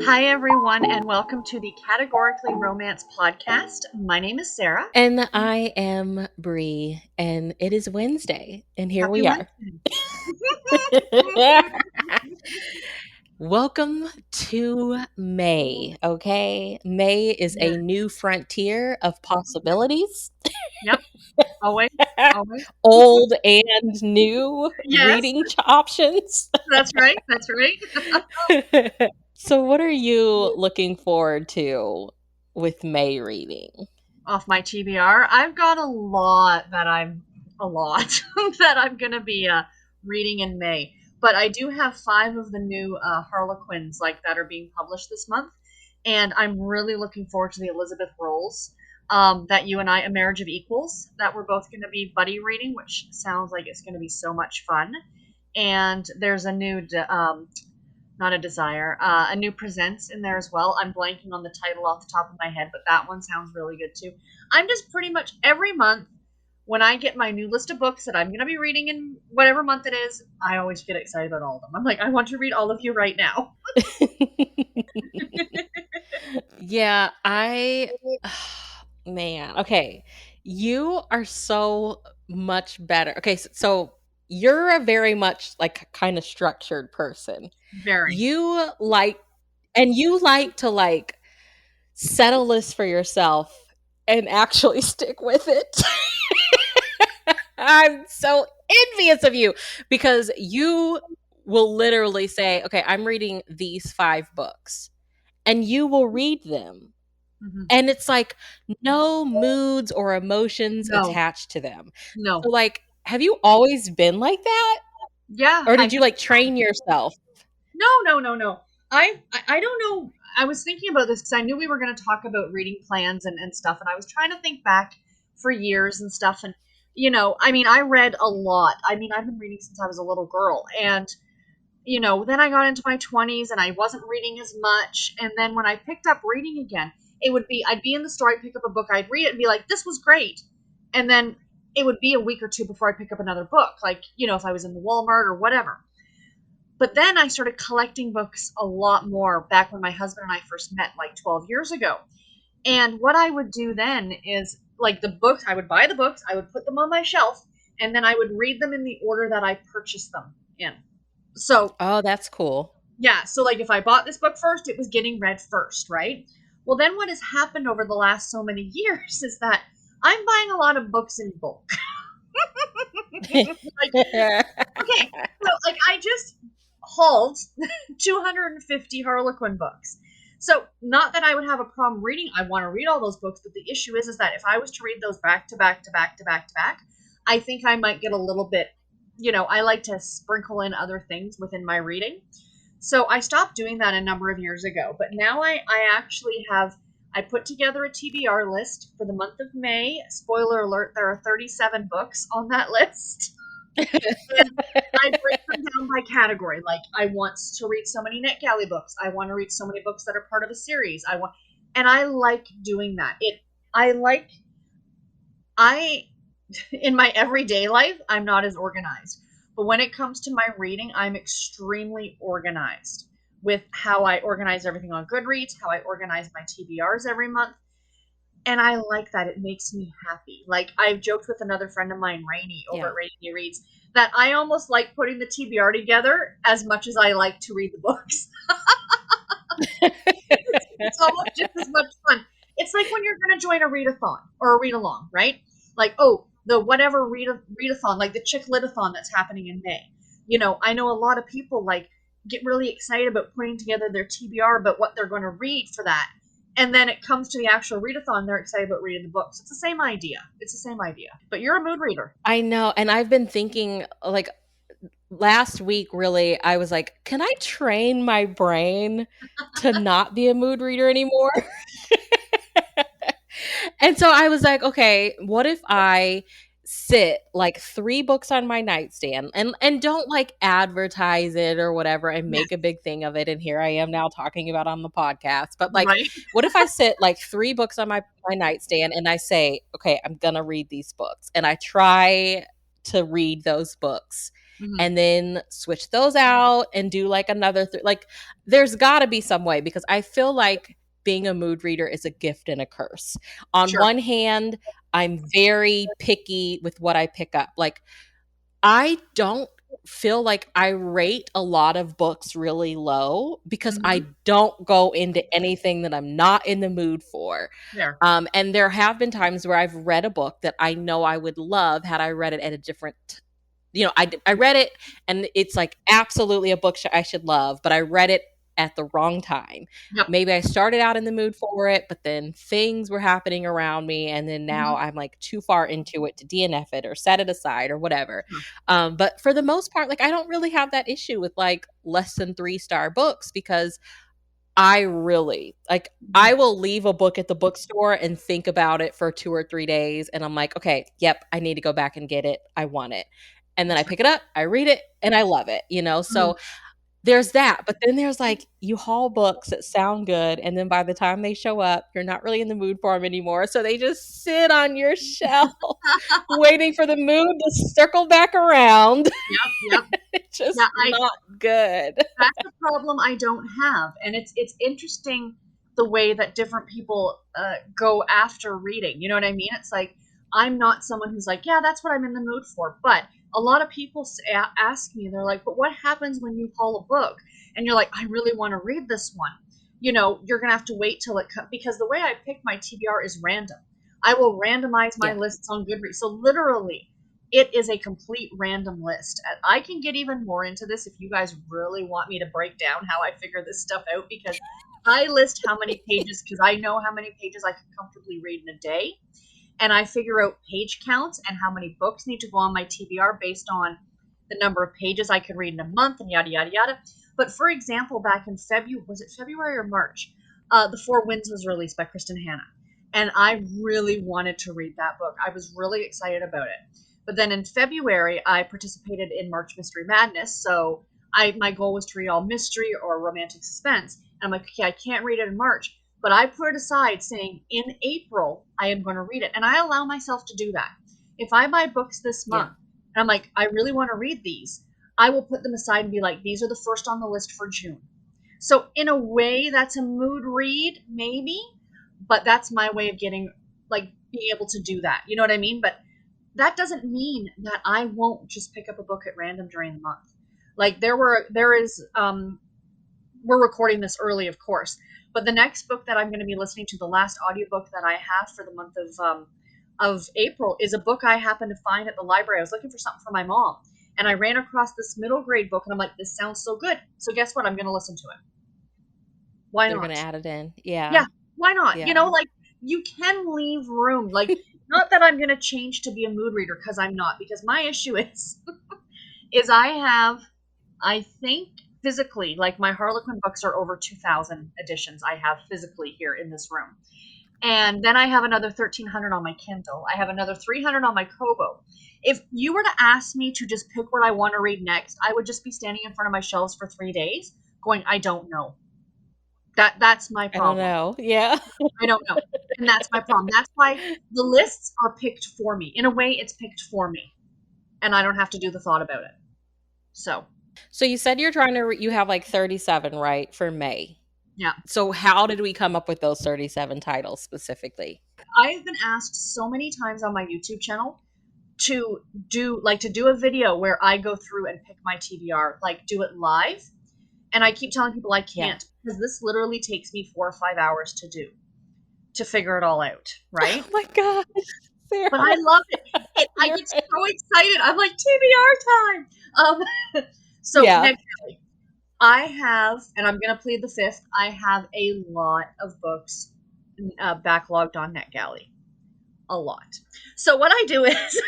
Hi, everyone, and welcome to the Categorically Romance podcast. My name is Sarah. And I am Bree, and it is Wednesday, and here Happy we are. Wednesday. Welcome to May, okay? May is Yeah. a new frontier of possibilities. Yep. Always. Always. Old and new Yes, reading options. that's right. That's right. So, what are you looking forward to with May reading? Off my TBR, I've got a lot that I'm going to be reading in May. But I do have 5 of the new Harlequins that are being published this month, and I'm really looking forward to the Elizabeth Rolls that you and I, A Marriage of Equals, that we're both going to be buddy reading, which sounds like it's going to be so much fun. And there's a new, not a Desire, a new Presents in there as well. I'm blanking on the title off the top of my head, but that one sounds really good too. I'm just pretty much every month when I get my new list of books that I'm going to be reading in whatever month it is, I always get excited about all of them. I'm like, I want to read all of you right now. Yeah, man, okay. You are so much better. Okay, so you're a very much like kind of structured person. Very. You like you like to like set a list for yourself and actually stick with it. I'm so envious of you because you will literally say, "Okay, I'm reading these 5 books." And you will read them. Mm-hmm. And it's like no moods or emotions No. attached to them. No. So like, have you always been like that? Yeah. Or did you like train yourself? No. I don't know. I was thinking about this because I knew we were going to talk about reading plans and stuff, and I was trying to think back for years and stuff. And, I mean, I read a lot. I mean, I've been reading since I was a little girl. And, then I got into my 20s and I wasn't reading as much. And then when I picked up reading again, I'd be in the store, I'd pick up a book, I'd read it and be like, this was great. And then it would be a week or two before I'd pick up another book, like, if I was in the Walmart or whatever. But then I started collecting books a lot more back when my husband and I first met, like 12 years ago. And what I would do then is, like, the books, I would buy the books, I would put them on my shelf, and then I would read them in the order that I purchased them in. So, Oh, that's cool. yeah, so like if I bought this book first, it was getting read first, right? Well, then what has happened over the last so many years is that I'm buying a lot of books in bulk. Okay, so like I just hauled 250 Harlequin books. So not that I would have a problem reading. I want to read all those books, but the issue is that if I was to read those back to back to back to back to back, I think I might get a little bit, I like to sprinkle in other things within my reading. So I stopped doing that a number of years ago, but now I actually I put together a TBR list for the month of May. Spoiler alert, there are 37 books on that list. And I break them down by category. Like, I want to read so many NetGalley books. I want to read so many books that are part of a series. And I like doing that. In my everyday life, I'm not as organized. But when it comes to my reading, I'm extremely organized with how I organize everything on Goodreads, how I organize my TBRs every month. And I like that. It makes me happy. Like, I've joked with another friend of mine, Rainey, over at Rainey Reads, that I almost like putting the TBR together as much as I like to read the books. It's almost just as much fun. It's like when you're going to join a readathon or a read-along, right? Like, the whatever readathon, like the Chick Lit-a-thon that's happening in May. I know a lot of people, like, get really excited about putting together their TBR, but what they're going to read for that. And then it comes to the actual readathon, they're excited about reading the books. It's the same idea. But you're a mood reader. I know. And I've been thinking, like, last week, really, I was like, can I train my brain to not be a mood reader anymore? And so I was like, okay, what if I sit like 3 books on my nightstand and don't like advertise it or whatever and make a big thing of it, and here I am now talking about on the podcast, but like, right? What if I sit like 3 books on my nightstand and I say, okay, I'm gonna read these books, and I try to read those books Mhm. and then switch those out and do like another like there's got to be some way, because I feel like being a mood reader is a gift and a curse. On Sure. one hand, I'm very picky with what I pick up. Like I don't feel like I rate a lot of books really low because I Mhm. don't go into anything that I'm not in the mood for. There. And there have been times where I've read a book that I know I would love had I read it at a different, I read it and it's like absolutely a book I should love, but I read it at the wrong time. Yep. Maybe I started out in the mood for it, but then things were happening around me, and then now Mhm. I'm like too far into it to DNF it or set it aside or whatever. Sure. But for the most part, like I don't really have that issue with like less than 3-star books, because I really like I Mhm. will leave a book at the bookstore and think about it for 2 or 3 days, and I'm like, "Okay, yep, I need to go back and get it. I want it." And then I Sure. pick it up, I read it, and I love it, you know? Mhm. So there's that, but then there's like you haul books that sound good, and then by the time they show up, you're not really in the mood for them anymore, so they just sit on your shelf waiting for the mood to circle back around. Yep, yep. It's just Yeah, not good. that's a problem I don't have, and it's interesting the way that different people go after reading. You know what I mean? It's like I'm not someone who's like, yeah, that's what I'm in the mood for. But a lot of people ask me, they're like, but what happens when you haul a book and you're like, I really want to read this one? You know, you're gonna have to wait till it comes, because the way I pick my TBR is random. I will randomize my Yeah. lists on Goodreads, so literally it is a complete random list. And I can get even more into this if you guys really want me to break down how I figure this stuff out, because I list how many pages because I know how many pages I can comfortably read in a day. And I figure out page counts and how many books need to go on my TBR based on the number of pages I could read in a month and yada, yada, yada. But for example, back in February, was it February or March? The Four Winds was released by Kristen Hanna. And I really wanted to read that book. I was really excited about it. But then in February, I participated in March Mystery Madness. So my goal was to read all mystery or romantic suspense. And I'm like, okay, I can't read it in March. But I put it aside saying in April, I am going to read it. And I allow myself to do that. If I buy books this Yeah. month and I'm like, I really want to read these, I will put them aside and be like, these are the first on the list for June. So in a way, that's a mood read, maybe, but that's my way of getting like being able to do that. You know what I mean? But that doesn't mean that I won't just pick up a book at random during the month. Like we're recording this early, of course, but the next book that I'm going to be listening to, the last audiobook that I have for the month of April, is a book I happened to find at the library. I was looking for something for my mom, and I ran across this middle grade book, and I'm like, this sounds so good. So guess what? I'm going to listen to it. Why You're gonna not? add it in. Yeah, Yeah. why not? You know, Yeah. like you can leave room. Like, not that I'm going to change to be a mood reader, because I'm not. Because my issue is I have, I think physically, like my Harlequin books are over 2,000 editions I have physically here in this room. And then I have another 1,300 on my Kindle. I have another 300 on my Kobo. If you were to ask me to just pick what I want to read next, I would just be standing in front of my shelves for 3 days going, I don't know. That's my I don't problem. know. Yeah. I don't know. And that's my problem. That's why the lists are picked for me. In a way, it's picked for me. And I don't have to do the thought about it. So, So you said you're trying to you have like 37, right, for May. yeah. So how did we come up with those 37 titles specifically? I have been asked so many times on my YouTube channel to do a video where I go through and pick my TBR, like do it live. And I keep telling people I Yeah. can't, because this literally takes me 4 or 5 hours to figure it all out, right? Oh my gosh, Sarah. But I love it. I You're get so excited. I'm like, TBR time. So Yeah. next, I have, and I'm going to plead the fifth, I have a lot of books backlogged on NetGalley. A lot. So what I do is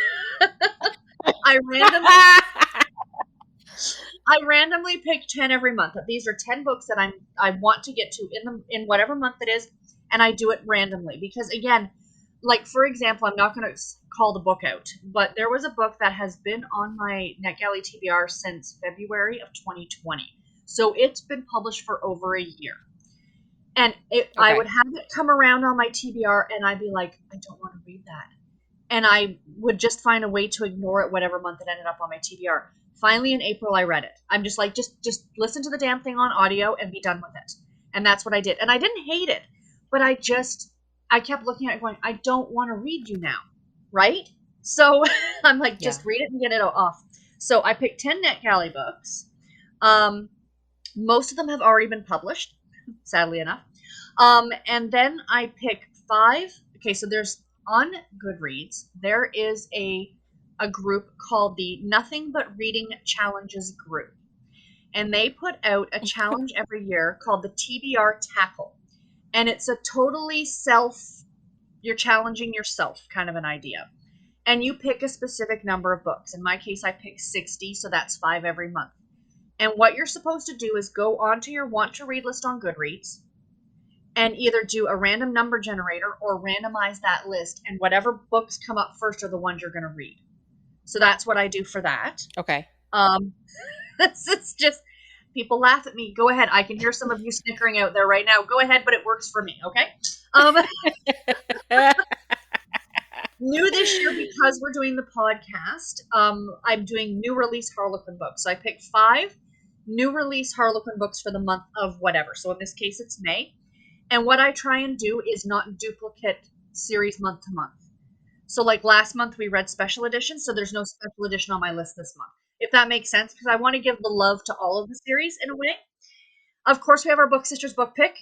I randomly pick 10 every month. These are 10 books that I want to get to in whatever month it is, and I do it randomly because, again, like for example, I'm not going to call the book out, but there was a book that has been on my NetGalley TBR since February of 2020. So it's been published for over a year. And I would have it come around on my TBR, and I'd be like, I don't want to read that. and I would just find a way to ignore it whatever month it ended up on my TBR. Finally, in April, I read it. I'm just like, just listen to the damn thing on audio and be done with it. And that's what I did. And I didn't hate it, but I kept looking at it going, I don't want to read you now, right? So I'm like, Yeah. just read it and get it off. So I picked 10 NetGalley books. Most of them have already been published, sadly enough. And then I pick 5. Okay, so there's on Goodreads, there is a group called the Nothing But Reading Challenges group. And they put out a challenge every year called the TBR Tackle. And it's a totally you're challenging yourself kind of an idea. And you pick a specific number of books. In my case, I picked 60, so that's 5 every month. And what you're supposed to do is go onto your want to read list on Goodreads and either do a random number generator or randomize that list, and whatever books come up first are the ones you're going to read. So that's what I do for that. Okay. It's just, people laugh at me. Go ahead. I can hear some of you snickering out there right now. Go ahead, but it works for me, okay? New this year, because we're doing the podcast, I'm doing new release Harlequin books. So I picked 5 new release Harlequin books for the month of whatever. So in this case, it's May. And what I try and do is not duplicate series month to month. So like last month we read special edition, so there's no special edition on my list this month. If that makes sense, because I want to give the love to all of the series in a way. Of course, we have our Book Sisters book pick.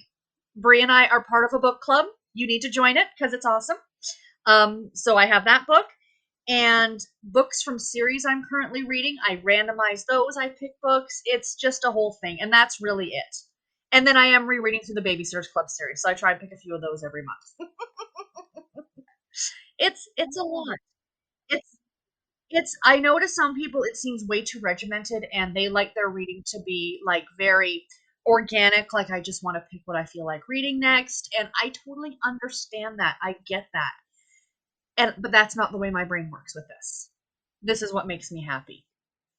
Brie and I are part of a book club. You need to join it because it's awesome. So I have that book. And books from series I'm currently reading, I randomize those. I pick books. It's just a whole thing. And that's really it. And then I am rereading through the Babysitters Club series. So I try and pick a few of those every month. It's a lot. It's I know to some people it seems way too regimented, and they like their reading to be like very organic, like I just want to pick what I feel like reading next, and I totally understand that. I get that. But that's not the way my brain works with this. This is what makes me happy.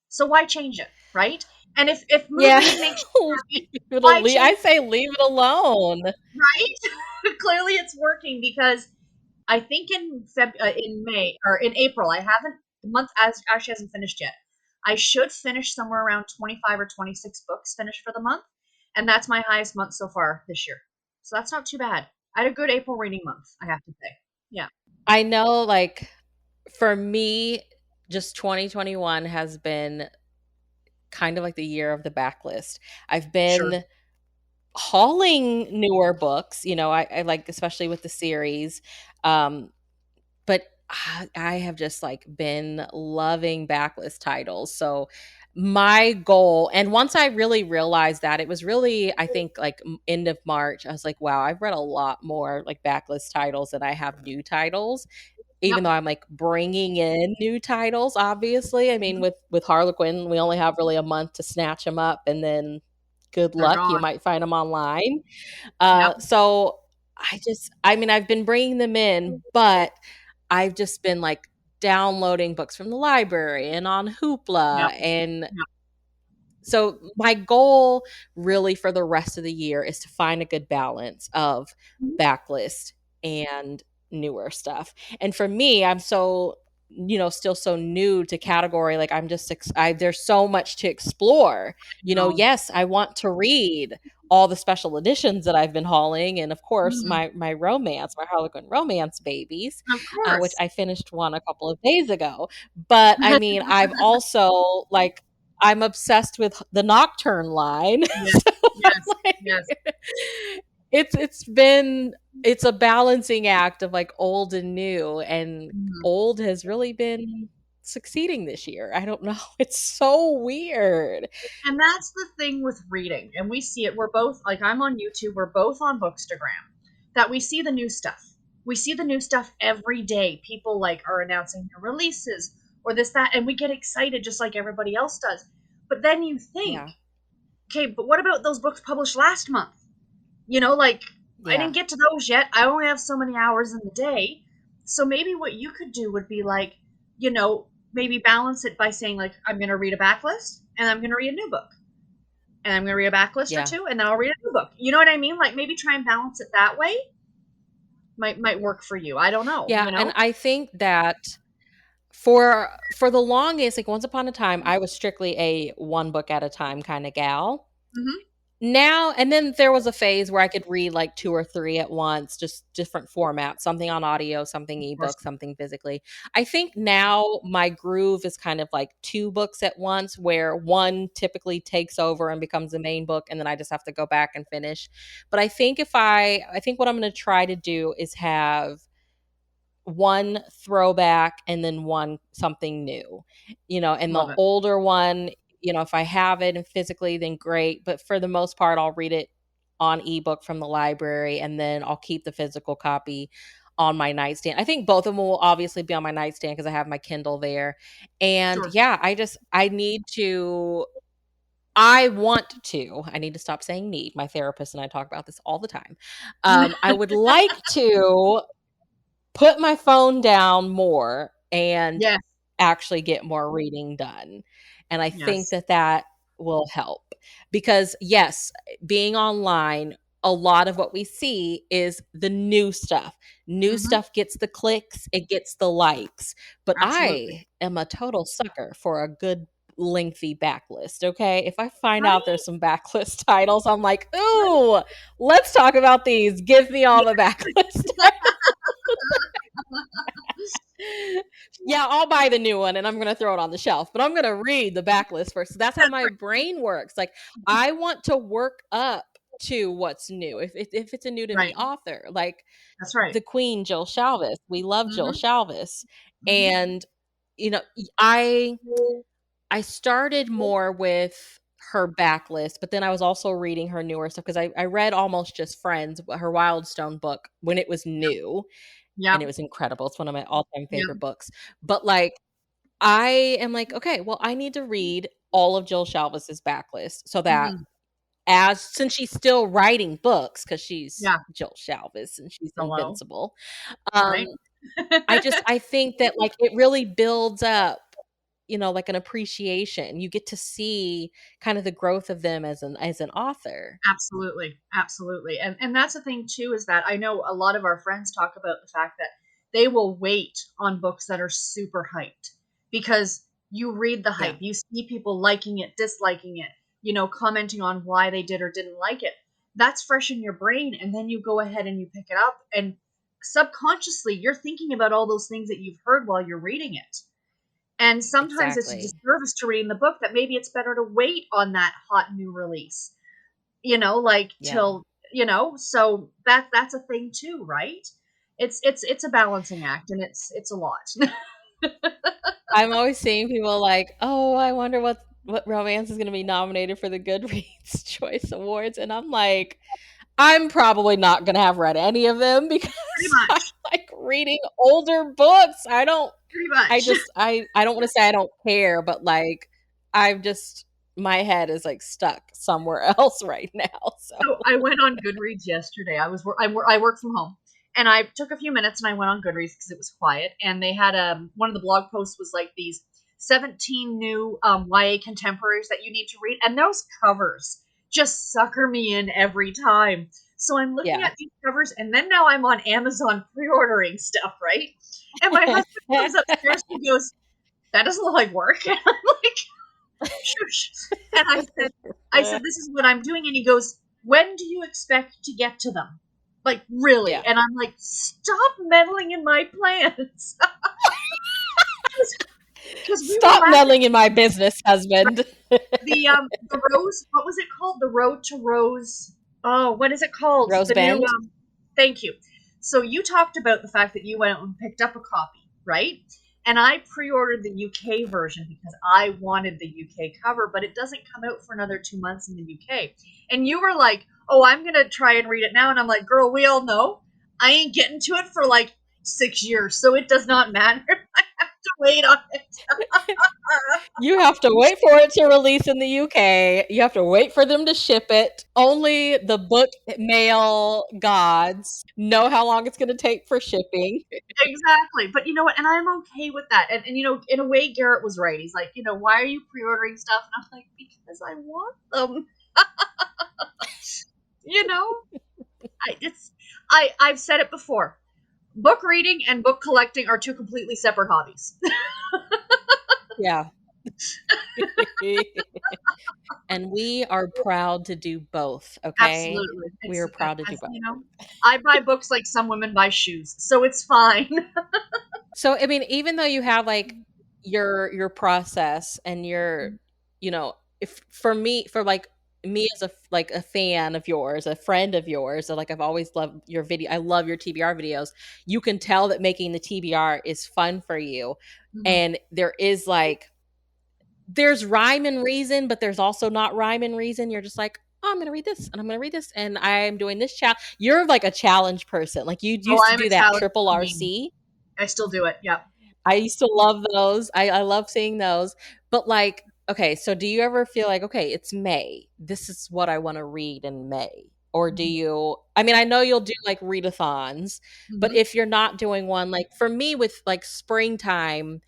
So why change it, right? And if Yeah. moving makes you happy, why change I say leave it alone. right? Clearly it's working, because I think in May or in April, I haven't the month actually hasn't finished yet. I should finish somewhere around 25 or 26 books finished for the month, and that's my highest month so far this year. So that's not too bad. I had a good April reading month, I have to say. Yeah. I know, like, for me, just 2021 has been kind of like the year of the backlist. I've Sure. been hauling newer books, I like, especially with the series. But I have just like been loving backlist titles. So my goal, and once I really realized that, it was really, I think, like end of March, I was like, wow, I've read a lot more like backlist titles than I have new titles, even Yep. though I'm like bringing in new titles. Obviously, I mean, Mhm. with Harlequin, we only have really a month to snatch them up, and then good They're luck, you gone. might find them online. Yep. So I mean, I've been bringing them in, but I've just been like downloading books from the library and on Yep. Hoopla. And Yep. so my goal really for the rest of the year is to find a good balance of Mhm. backlist and newer stuff. And for me, I'm so, still so new to category. Like I'm just, there's so much to explore. No. Yes, I want to read all the special editions that I've been hauling, and of course Mhm. my romance, my Harlequin romance babies, Of which course. I finished one a couple of days ago. But I mean, I've also like I'm obsessed with the Nocturne line. Yes. So I'm Yes. Yes. like, it's a balancing act of like old and new, and Mhm. old has really been succeeding this year. I don't know. It's so weird. And that's the thing with reading. And we see it. We're both, like, I'm on YouTube, we're both on Bookstagram, that we see the new stuff. We see the new stuff every day. People, like, are announcing new releases or this, that, and we get excited just like everybody else does. But then you think, Yeah. okay, but what about those books published last month? Like, I Yeah. didn't get to those yet. I only have so many hours in the day. So maybe what you could do would be like, maybe balance it by saying, like, I'm going to read a backlist and I'm going to read a new book. And I'm going to read a backlist or Yeah. two and then I'll read a new book. You know what I mean? Like, maybe try and balance it that way. might work for you. I don't know, Yeah, you and know? I think that for the longest, like once upon a time, I was strictly a one book at a time kind of gal. Mhm. Now and then there was a phase where I could read like 2 or 3 at once, just different formats, something on audio, something Of course. ebook, something physically. I think now my groove is kind of like 2 books at once, where one typically takes over and becomes the main book, and then I just have to go back and finish. But I think what I'm gonna try to do is have one throwback and then one something new, and the Love it. older one, if I have it and physically, then great. But for the most part, I'll read it on ebook from the library, and then I'll keep the physical copy on my nightstand. I think both of them will obviously be on my nightstand because I have my Kindle there. And Sure. yeah, I need to stop saying need. My therapist and I talk about this all the time. I would like to put my phone down more and Yes. actually get more reading done. And I think Yes. that that will help because, yes, being online, a lot of what we see is the new stuff. New Mhm. stuff gets the clicks, it gets the likes. But Absolutely. I am a total sucker for a good lengthy backlist. Okay. If I find out Right? there's some backlist titles, I'm like, ooh, let's talk about these. Give me all Yeah. the backlist. Yeah, I'll buy the new one and I'm going to throw it on the shelf, but I'm going to read the backlist first. That's how That's my right. brain works. Like, I want to work up to what's new. If it's a new to me Right. author, like That's right. the Queen, Jill Shalvis, we love Jill Mhm. Shalvis. Mhm. And, you know, I started more with her backlist, but then I was also reading her newer stuff because I read Almost Just Friends, her Wildstone book, when it was new, and it Yep. was incredible. It's one of my all-time favorite Yep. books. But like I am like, okay, well, I need to read all of Jill Shalvis's backlist so that Mhm. as since she's still writing books because she's Yeah. Jill Shalvis and she's Hello. invincible. Um, Right? I think that like it really builds up, like an appreciation. You get to see kind of the growth of them as an author. Absolutely. Absolutely. And that's the thing too, is that I know a lot of our friends talk about the fact that they will wait on books that are super hyped because you read the Yeah, hype, you see people liking it, disliking it, commenting on why they did or didn't like it. That's fresh in your brain, and then you go ahead and you pick it up, and subconsciously you're thinking about all those things that you've heard while you're reading it. And sometimes it's a exactly. disservice to reading the book that maybe it's better to wait on that hot new release, like Yeah. till, so that's a thing too, right? It's a balancing act, and it's a lot. I'm always seeing people like, "Oh, I wonder what romance is gonna be nominated for the Goodreads Choice Awards," and I'm like, "I'm probably not gonna have read any of them because Pretty I much. like reading older books." Pretty I much. just I don't wanna say I don't care, but, like, I've just my head is, like, stuck somewhere else right now, so So I went on Goodreads yesterday. I work from home, and I took a few minutes and I went on Goodreads because it was quiet. And they had one of the blog posts was like these 17 new YA contemporaries that you need to read, and those covers just sucker me in every time. So I'm looking yeah. at these covers, and then now I'm on Amazon pre-ordering stuff, right? And my husband comes upstairs and he goes, "That doesn't look like work." And I'm like, shush. And I said, this is what I'm doing. And he goes, when do you expect to get to them? Like, really? Yeah. And I'm like, stop meddling in my plans. Because we were "Stop laughing. meddling in my business, husband." The Rose, what was it called? The Road to Rose. Oh, what is it called? Rose The new, Bend? thank you. So you talked about the fact that you went out and picked up a copy, right? And I pre-ordered the UK version because I wanted the UK cover, but it doesn't come out for another 2 months in the UK. And you were like, "Oh, I'm gonna try and read it now," and I'm like, "Girl, we all know I ain't getting to it for like 6 years, so it does not matter. I have to wait on it." You have to wait for it to release in the UK. You have to wait for them to ship it. Only the book mail gods know how long it's going to take for shipping. Exactly. But you know what? And I'm okay with that. And in a way, Garrett was right. He's like, why are you pre ordering stuff? And I'm like, because I want them. you know? I've said it before. book reading and book collecting are two completely separate hobbies. Yeah. And we are proud to do both, okay? Absolutely. We It's are proud to do as both. you know, I buy books like some women buy shoes, so it's fine. So, I mean, even though you have like your process and your, you know, if for me, for like me as a like a fan of yours, a friend of yours, so like I've always loved your video. I love your TBR videos. You can tell that making the TBR is fun for you, Mhm. and there is like there's rhyme and reason, but there's also not rhyme and reason. You're just like, oh, I'm gonna read this and I'm gonna read this and I'm doing this challenge. You're like a challenge person. Like you Oh, used to I'm a do that challenge triple queen. RC. I still do it. Yep. I used to love those. I love seeing those. But like, okay, so do you ever feel like, okay, it's May. This is what I want to read in May? Or do Mhm. you, I mean, I know you'll do like readathons, but Mhm. if you're not doing one, like for me with like springtime,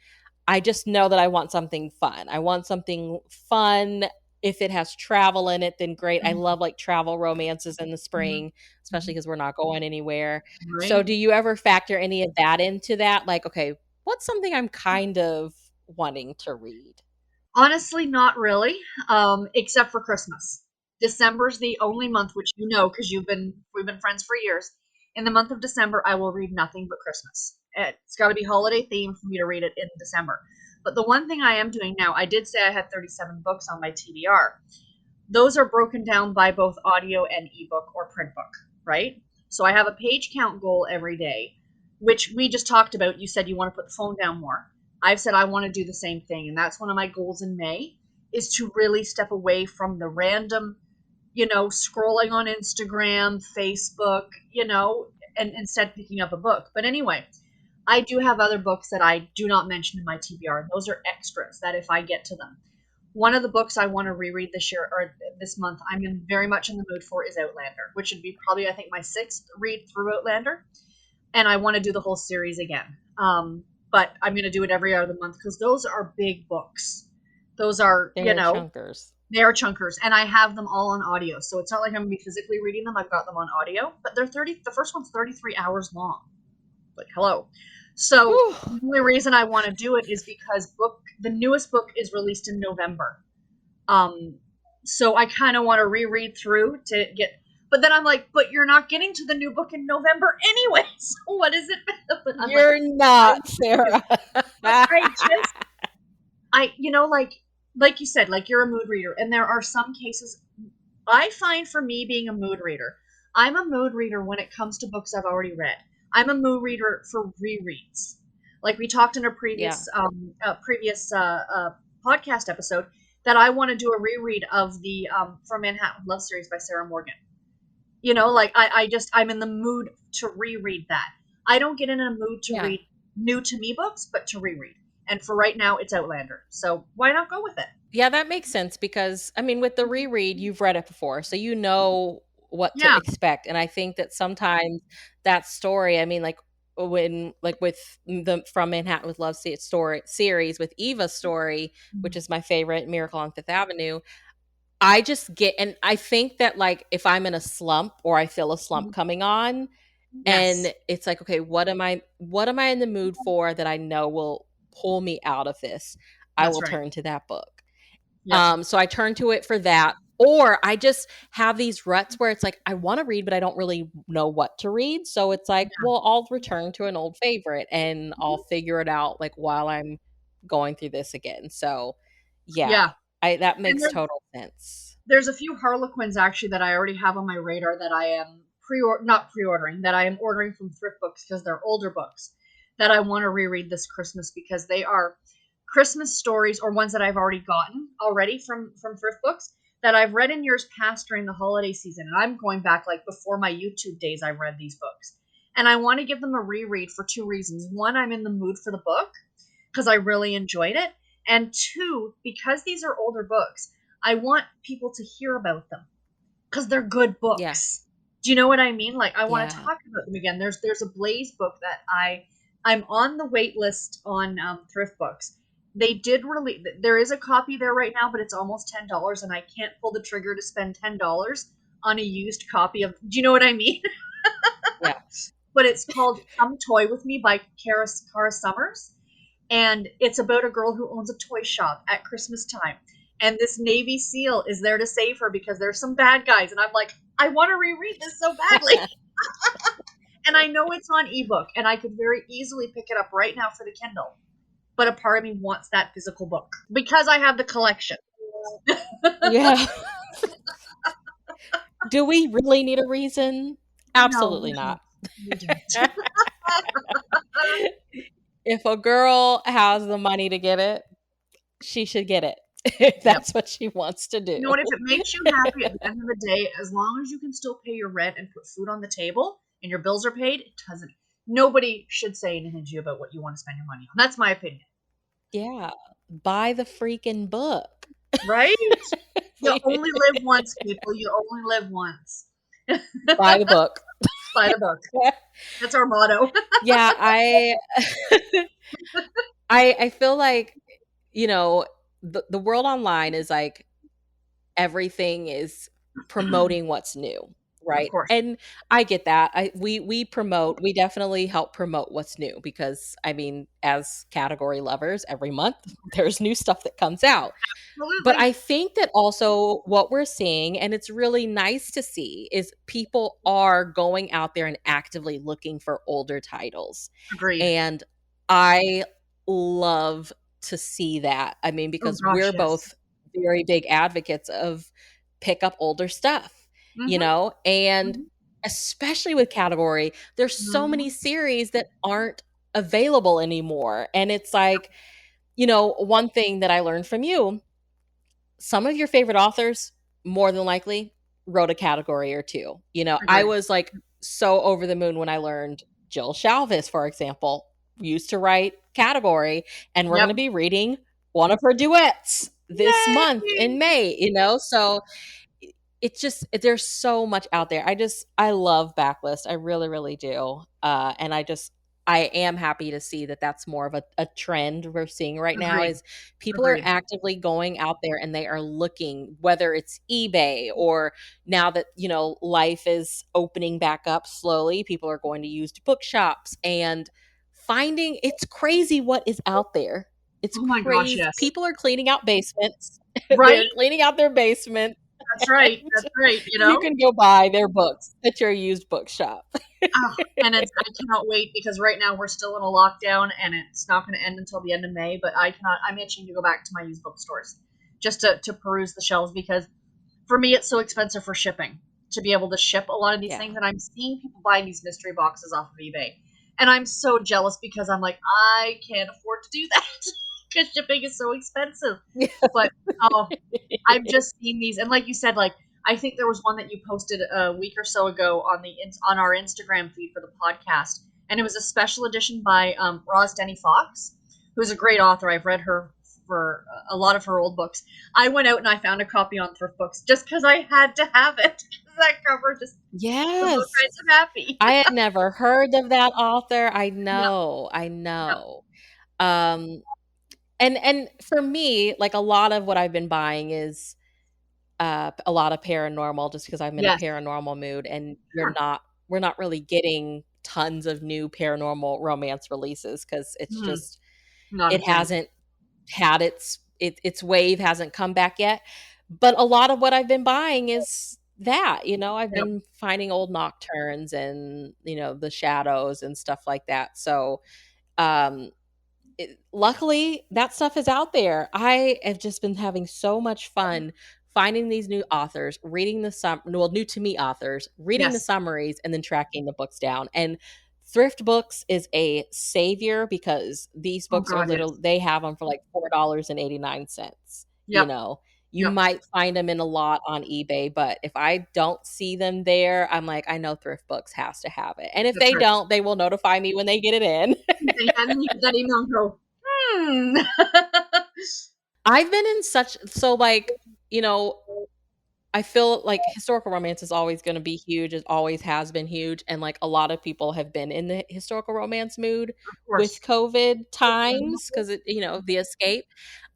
I just know that I want something fun. I want something fun. If it has travel in it, then great. I Mhm. love like travel romances in the Mhm. spring, especially Mhm. because we're not going anywhere. So, Right. do you ever factor any of that into that? Like, okay, what's something I'm kind of wanting to read? Honestly, not really, except for Christmas. December's the only month, which you know because we've been friends for years. In the month of December, I will read nothing but Christmas. It's got to be holiday themed for me to read it in December. But the one thing I am doing now, I did say I had 37 books on my TBR. Those are broken down by both audio and ebook or print book, right? So I have a page count goal every day, which we just talked about. You said you want to put the phone down more. I've said I want to do the same thing, and that's one of my goals in May is to really step away from the random, scrolling on Instagram, Facebook, and instead picking up a book. But anyway, I do have other books that I do not mention in my TBR. Those are extras that if I get to them. One of the books I want to reread this year or this month, I'm very much in the mood for is Outlander, which would be probably I think my sixth read through Outlander, and I want to do the whole series again. But I'm going to do it every other month because those are big books. Those are, They are chunkers. they are chunkers, and I have them all on audio. So it's not like I'm going to be physically reading them. I've got them on audio, but they're 30. The first one's 33 hours long. Like, hello. So Whew. the only reason I want to do it is because the newest book is released in November. Um, so I kind of want to reread through to get. But then I'm like, but you're not getting to the new book in November anyway. So what is it? But I'm like, You're I not, want to. Sarah. But like you said, like you're a mood reader, and there are some cases I find for me being a mood reader, I'm a mood reader when it comes to books I've already read. I'm a mood reader for rereads. Like we talked in a Yeah. previous podcast episode that I want to do a reread of the From Manhattan Love series by Sarah Morgan. Like I'm in the mood to reread that. I don't get in a mood to Yeah. read new to me books, but to reread. And for right now, it's Outlander. So why not go with it? Yeah, that makes sense because I mean, with the reread, you've read it before, so you know what to Yeah. expect. And I think that sometimes that story, I mean, like when like with the From Manhattan with Love story series with Eva's story, which is my favorite, Miracle on Fifth Avenue, I just get and I think that like if I'm in a slump or I feel a slump coming on Yes. and it's like, okay, what am I in the mood for that I know will pull me out of this? I That's will right. turn to that book. Yep. So I turn to it for that. Or I just have these ruts where it's like I want to read, but I don't really know what to read. So it's like, Yeah. well, I'll return to an old favorite and I'll Mhm. figure it out like while I'm going through this again. So yeah, Yeah. I that And makes total sense. there's a few Harlequins actually that I already have on my radar that I am not pre-ordering, that I am ordering from thrift books because they're older books that I want to reread this Christmas because they are Christmas stories or ones that I've already gotten already from thrift books that I've read in years past during the holiday season. And I'm going back like before my YouTube days, I read these books. And I want to give them a reread for two reasons. One, I'm in the mood for the book because I really enjoyed it. And two, because these are older books, I want people to hear about them because they're good Yeah. books. Do you know what I mean? Like I want to Yeah. talk about them again. There's a Blaze book that I'm on the wait list on thrift books. They did release. There is a copy there right now, but it's almost $10, and I can't pull the trigger to spend $10 on a used copy of. Do you know what I mean? Yeah. but it's called Come Toy With Me by Kara Summers. And it's about a girl who owns a toy shop at Christmas time. And this Navy SEAL is there to save her because there's some bad guys. And I'm like, I want to reread this so badly. And I know it's on ebook, and I could very easily pick it up right now for the Kindle. But a part of me wants that physical book because I have the collection. Yeah. Do we really need a reason? Absolutely No, not. we don't. If a girl has the money to get it, she should get it. If that's what she wants to do. You know what? If it makes you happy at the end of the day, as long as you can still pay your rent and put food on the table and your bills are paid, it doesn't. Nobody should say anything to you about what you want to spend your money on. That's my opinion. Yeah. Buy the freaking book. Right? You only live once, people. You only live once. Buy the book. Buy the book. That's our motto. Yeah, I feel like, you know, the world online is like everything is promoting what's new, right? Of course. And I get that. We definitely help promote what's new because I mean, as category lovers, every month there's new stuff that comes out. But Absolutely. I think that also what we're seeing, and it's really nice to see, is people are going out there and actively looking for older titles. Agreed. And I love to see that. I mean, Oh because gosh, we're yes. both very big advocates of pick up older stuff, Mm-hmm. and especially with category, there's so many Mm-hmm. series that aren't available anymore. And it's like, one thing that I learned from you, some of your favorite authors more than likely wrote a category or two. I Agreed. was like so over the moon when I learned Jill Shalvis, for example, used to write category, and we're going Yep. to be reading one of her duets this month Yay! in May. So it's just there's so much out there. I love backlist. I really, really do. And I am happy to see that that's more of a trend we're seeing right now Agreed. is people are Agreed. actively going out there and they are looking, whether it's eBay or now that, life is opening back up slowly, people are going to used bookshops and finding it's crazy what is out there. It's Oh my gosh, crazy. yes. People are cleaning out basements. Right? They're cleaning out their basement. That's right. That's right. You can go buy their books at your used bookshop. Oh, and I cannot wait because right now we're still in a lockdown and it's not going to end until the end of May. But I'm itching to go back to my used bookstores just to peruse the shelves because for me it's so expensive for shipping to be able to ship a lot of these Yeah. things. And I'm seeing people buying these mystery boxes off of eBay. And I'm so jealous because I'm like, I can't afford to do that because shipping is so expensive. But oh, I've just seen these, and like you said, like I think there was one that you posted a week or so ago on our Instagram feed for the podcast, and it was a special edition by Roz Denny Fox, who's a great author. I've read her for a lot of her old books. I went out and I found a copy on Thrift Books just because I had to have it. That cover just was all Yes. kinds of happy. I had never heard of that author. I Yep, know. I yep. know. Um and for me, like a lot of what I've been buying is a lot of paranormal just because I'm in a Yes, paranormal mood and sure. we're not really getting tons of new paranormal romance releases because it's Hmm, just not a it thing. hasn't had its wave hasn't come back yet. But a lot of what I've been buying is that, I've Yep. been finding old nocturnes and, the shadows and stuff like that. So, um, luckily that stuff is out there. I have just been having so much fun finding these new authors, reading new to me authors, reading the Yes. summaries and then tracking the books down. And Thrift Books is a savior because these Oh books are God, yes. little they have them for like $4.89. You Yep. know, you Yep. might find them in a lot on eBay, but if I don't see them there, I'm like, I know Thrift Books has to have it. And if That's they right. don't, they will notify me when they get it in. And then you get that email and go, hmm. I've been in such so like, you know, I feel like historical romance is always going to be huge. It always has been huge. And like a lot of people have been in the historical romance mood Of with course. COVID Mhm. times because the escape.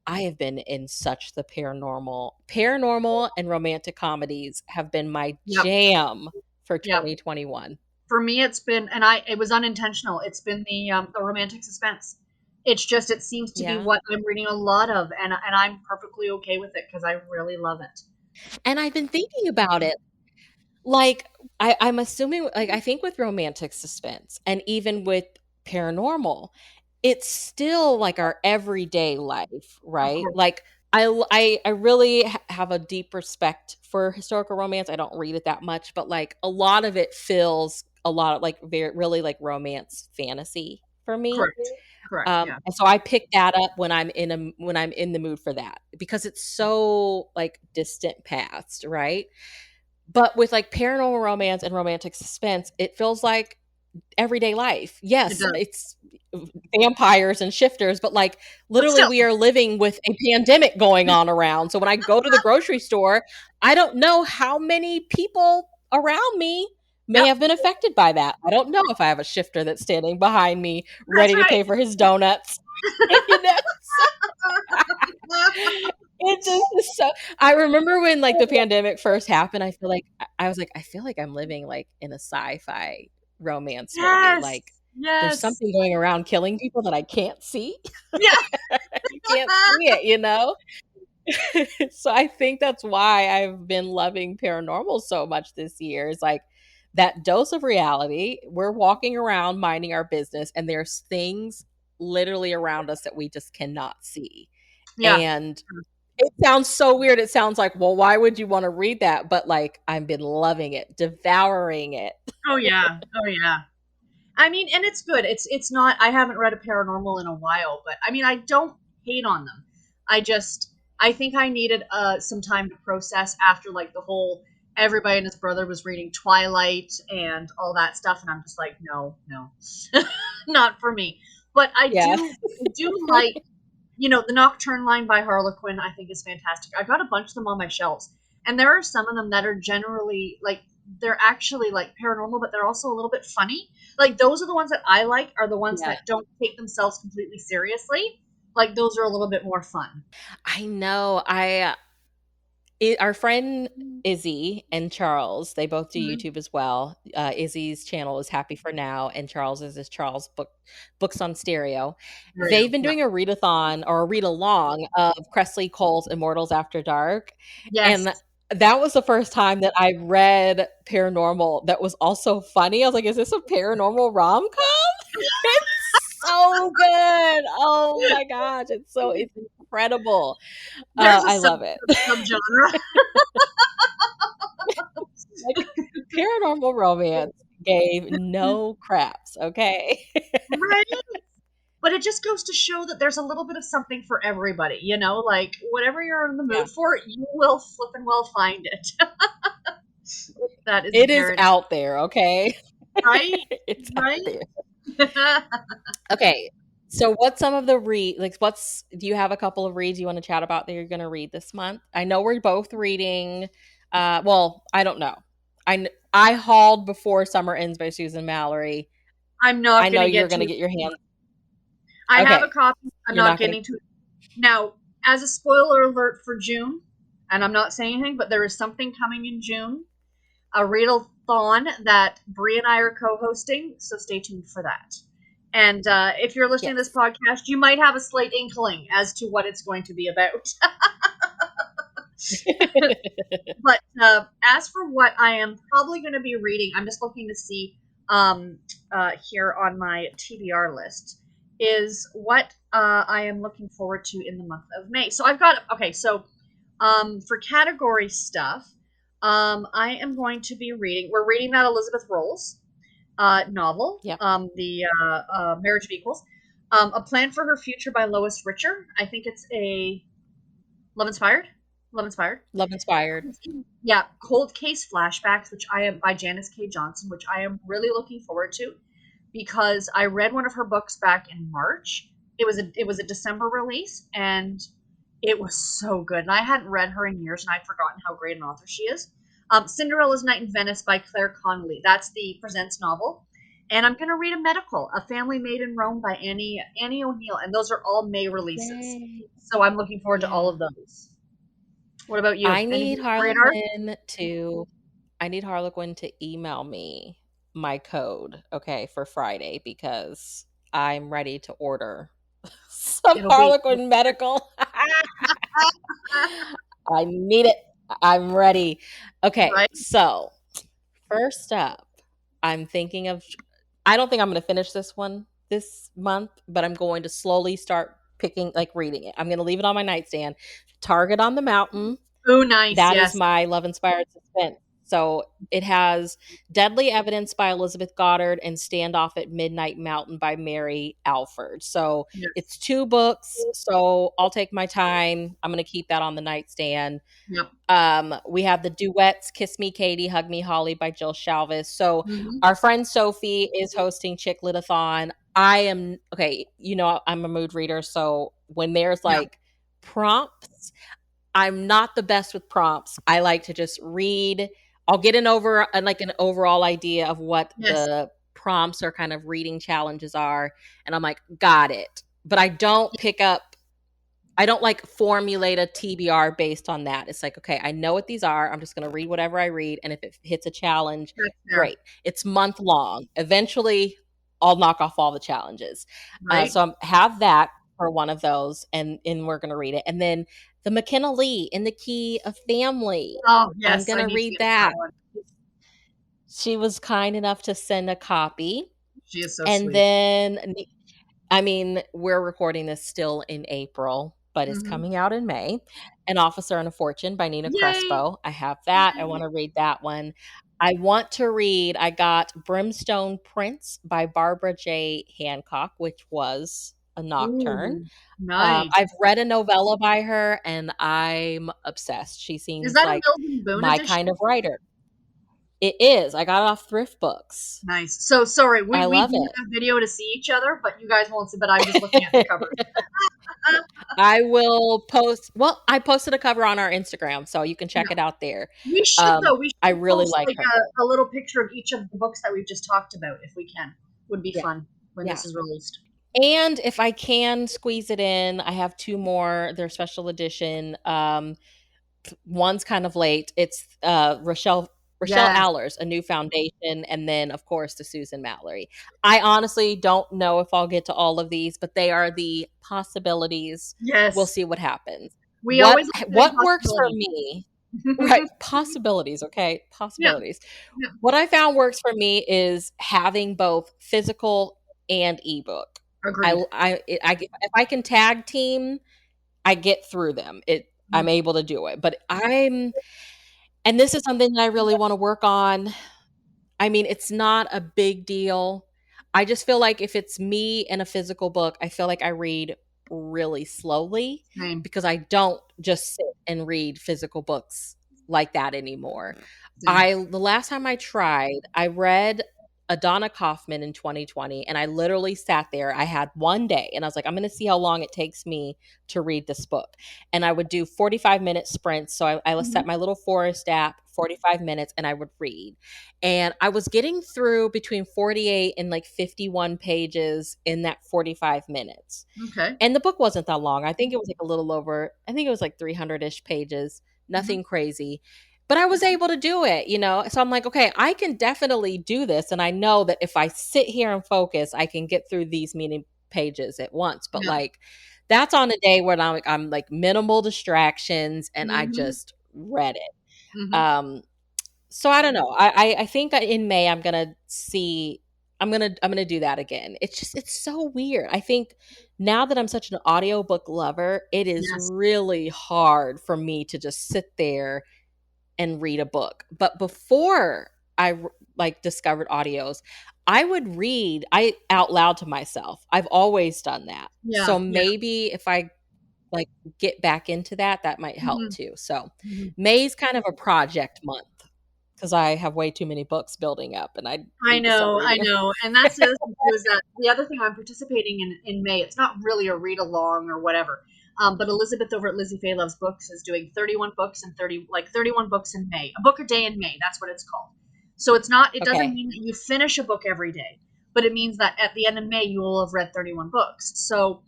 I have been in such the paranormal and romantic comedies have been my Yep. jam for Yep. 2021. For me, it's been, and it was unintentional. It's been the romantic suspense. It's just it seems to be Yeah. what I'm reading a lot of, and I'm perfectly okay with it because I really love it. And I've been thinking about it. Like, I'm assuming, like, I think with romantic suspense and even with paranormal, it's still like our everyday life, Of right? course, Like, I really have a deep respect for historical romance. I don't read it that much, but like a lot of it feels a lot of like very really like romance fantasy for me. correct, yeah, And so I pick that up when I'm in the mood for that because it's so like distant past, right? But with like paranormal romance and romantic suspense, it feels like everyday life. it Yes, does. it's vampires and shifters, but like But literally still, we are living with a pandemic going on around. So when I go to the grocery store, I don't know how many people around me may yep, have been affected by that. I don't know if I have a shifter that's standing behind me that's ready to right. pay for his donuts. You know? It just is so I remember when, like, the pandemic first happened, I feel like I was like, "I feel like I'm living, like, in a sci-fi romance movie, Yes, like, there's yes, something going around killing people that I can't see." yeah. You can't see it, you know? So I think that's why I've been loving paranormal so much this year, is, like, that dose of reality. We're walking around minding our business, and there's things literally around us that we just cannot see, Yeah. and it sounds so weird. It sounds like, well, why would you want to read that? But like, I've been loving it, devouring it. Oh yeah. Oh yeah. I mean, and it's good. It's not. I haven't read a paranormal in a while, but I mean, I don't hate on them. I think I needed some time to process after like the whole everybody and his brother was reading Twilight and all that stuff, and I'm just like, no, no, not for me. But Yeah. I do like, the Nocturne line by Harlequin. I think is fantastic. I got a bunch of them on my shelves, and there are some of them that are generally like they're actually like paranormal, but they're also a little bit funny. Like those are the ones that I like are the ones Yeah. that don't take themselves completely seriously. Like those are a little bit more fun. I know. Our friend Izzy and Charles, they both do Mhm. YouTube as well. Izzy's channel is Happy for Now, and Charles's is Charles Books on Stereo. There you They've go. been Yeah. doing a readathon or a read along of Cressley Cole's Immortals After Dark, Yes. and that was the first time that I read paranormal that was also funny. I was like, "Is this a paranormal rom com?" It's so good. Oh my gosh, it's incredible. There's a I love it. subgenre. Like, paranormal romance gave no craps, okay? Right? But it just goes to show that there's a little bit of something for everybody, like whatever you're in the Yeah. mood for, you will flip and well find it. That is a It is guarantee. out there, okay? Right? It's out Right? there. Okay, so what's some of the do you have a couple of reads you wanna chat about that you're gonna read this month? I know we're both reading, well, I don't know. I hauled Before Summer Ends by Susan Mallory. I'm I not know gonna you're get to gonna it. get your hands I have a okay, copy. I'm you're not not gonna getting to it. Now, as a spoiler alert for June, and I'm not saying anything, but there is something coming in June, a read-a-thon that Brie and I are co-hosting, so stay tuned for that. And if you're listening to this yes. podcast, you might have a slight inkling as to what it's going to be about. But as for what I am probably going to be reading, I'm just looking to see here on my TBR list is what I am looking forward to in the month of May. So I've got, okay, so for category stuff, I am going to be we're reading that Elizabeth Rolls novel, Yep. the Marriage of Equals. A Plan for Her Future by Lois Richer. I think it's a Love Inspired. Love Inspired. Love Inspired. Yeah, Cold Case Flashbacks, which I am by Janice K. Johnson, which I am really looking forward to because I read one of her books back in March. It was a December release, and it was so good. And I hadn't read her in years, and I'd forgotten how great an author she is. Cinderella's Night in Venice by Claire Connolly. That's the Presents novel. And I'm going to read A Medical, A Family Made in Rome by Annie O'Neill. And those are all May releases. Yay. So I'm looking forward to all Yeah. of those. What about you? I Anything need on your radar? Harlequin to email me my code, okay, for Friday because I'm ready to order some It'll be Harlequin medical. I need it. I'm ready. Okay, right. so first up, I'm thinking of I don't think I'm going to finish this one this month, but I'm going to slowly start picking like reading it. I'm going to leave it on my nightstand. Target on the Mountain. Oh, nice. That is Yes. my love inspired suspense. So it has Deadly Evidence by Elizabeth Goddard and Standoff at Midnight Mountain by Mary Alford. So Yes. it's 2 books. So I'll take my time. I'm going to keep that on the nightstand. Yep. We have the duets Kiss Me Katie, Hug Me Holly by Jill Shalvis. So Hmm. our friend Sophie is hosting Chick Lit-a-thon. I am okay, I'm a mood reader, so when there's Yeah. like prompts, I'm not the best with prompts. I like to just read. I'll get an overall idea of what Yes. the prompts or kind of reading challenges are, and I'm like, got it. But I don't like formulate a TBR based on that. It's like, okay, I know what these are. I'm just going to read whatever I read. And if it hits a challenge, That's fair. great. It's month long. Eventually, I'll knock off all the challenges. Right. So have that for one of those, and we're going to read it. And then the McKenna Lee in the Key of Family. Oh, I'm yes. going I to need to read get to that that. one. She was kind enough to send a copy. She is so And sweet. then I mean, we're recording this still in April, but it's Hmm. coming out in May. An Officer and a Fortune by Nina Yay. Crespo. I have that. I Yay. want to read that one. I got Brimstone Prince by Barbara J. Hancock, which was a nocturne. Ooh, nice. I've read a novella by her and I'm obsessed. She Is seems that a like Milton Boone my edition? kind of writer. It is. I got it off Thrift Books. Nice. So sorry, I we love do it. have video to see each other, but you guys won't see. But I'm just looking at the covers. I will post. Well, I posted a cover on our Instagram, so you can check Yeah. it out there. We should though. We I should really post like like her. a little picture of each of the books that we've just talked about, if we can. Would be Yeah, fun when yeah. this is released. And if I can squeeze it in, I have 2 more. They're special edition. One's kind of late. It's Rochelle Yes. Allers, A New Foundation, and then of course the Susan Mallory. I honestly don't know if I'll get to all of these, but they are the possibilities. We'll Yes. see what happens. We always look for What works for possibilities. me. Right, possibilities, okay? Yeah. Possibilities. Yeah. What I found works for me is having both physical and ebook. Agreed. If I can tag team, I get through them. I'm Mm. able to do it. But and this is something that I really want to work on. I mean, it's not a big deal. I just feel like if it's me and a physical book, I feel like I read really slowly Same. because I don't just sit and read physical books like that anymore. Same. The last time I tried, I read Adana Kaufman in 2020 and I literally sat there. I had one day and I was like, I'm going to see how long it takes me to read this book. And I would do 45-minute sprints. So I Mhm. set my little Forest app, 45 minutes, and I would read. And I was getting through between 48 and like 51 pages in that 45 minutes. Okay. And the book wasn't that long. I think it was like a little over, I think it was like 300-ish pages, Mhm. nothing crazy. But I was able to do it. So I'm like, okay, I can definitely do this. And I know that if I sit here and focus, I can get through these many pages at once. But Yeah. like, that's on a day where I'm like minimal distractions and I Mhm. just read it. Mhm. So I don't know. I think in May I'm gonna do that again. It's so weird. I think now that I'm such an audiobook lover, it is Yes. really hard for me to just sit there and read a book. But before like discovered audios, I would read I out loud to myself. I've always done that. Yeah. So Yeah. maybe if I like get back into that, that might help Mhm. too. So Mhm. May's kind of a project month because I have way too many books building up and I need to start I reading them. know, and that's the other thing too is that the other thing I'm participating in May. It's not really a read along or whatever, but Elizabeth over at Lizzie Fay Loves Books is doing 31 books and 31 books in May, a book a day in May. That's what it's called. So it's not. It doesn't Okay. mean that you finish a book every day, but it means that at the end of May you will have read 31 books. So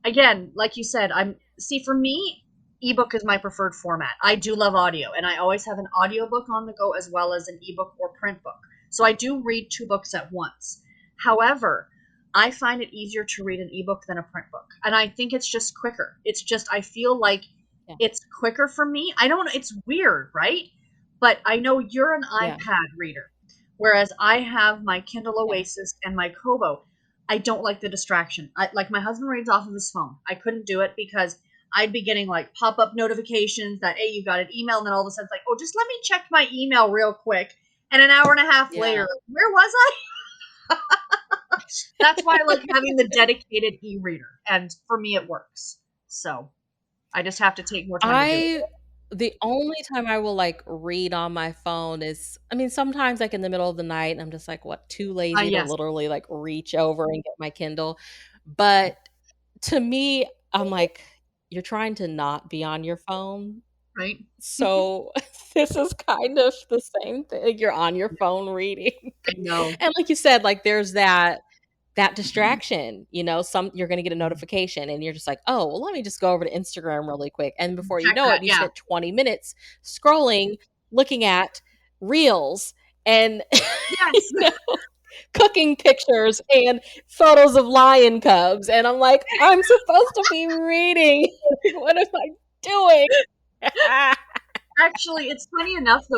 again, like you said, I'm see for me, ebook is my preferred format. I do love audio, and I always have an audiobook on the go as well as an ebook or print book. So I do read 2 books at once. However, I find it easier to read an ebook than a print book. And I think it's just quicker. It's just, I feel like Yeah. it's quicker for me. I don't know. It's weird, right? But I know you're an Yeah. iPad reader, whereas I have my Kindle Yeah. Oasis and my Kobo. I don't like the distraction. Like my husband reads off of his phone. I couldn't do it because I'd be getting like pop-up notifications that, hey, you got an email, and then all of a sudden it's like, oh, just let me check my email real quick. And an hour and a half Yeah. later, where was I? That's why I like having the dedicated e-reader, and for me it works. So I just have to take more time to do it. The only time I will like read on my phone is, I mean, sometimes like in the middle of the night, and I'm just like, what, too lazy to Yes, literally like reach over and get my Kindle. But to me, I'm like, you're trying to not be on your phone. right? So this is kind of the same thing. Like, you're on your phone reading. I know. And like you said, like there's that distraction, you know, you're going to get a notification and you're just like, oh, well, let me just go over to Instagram really quick. And before you Check know that. it, you Yeah, spent 20 minutes scrolling, looking at reels and yes. you know, cooking pictures and photos of lion cubs. And I'm like, I'm supposed to be reading. What am I doing? Actually, it's funny enough though.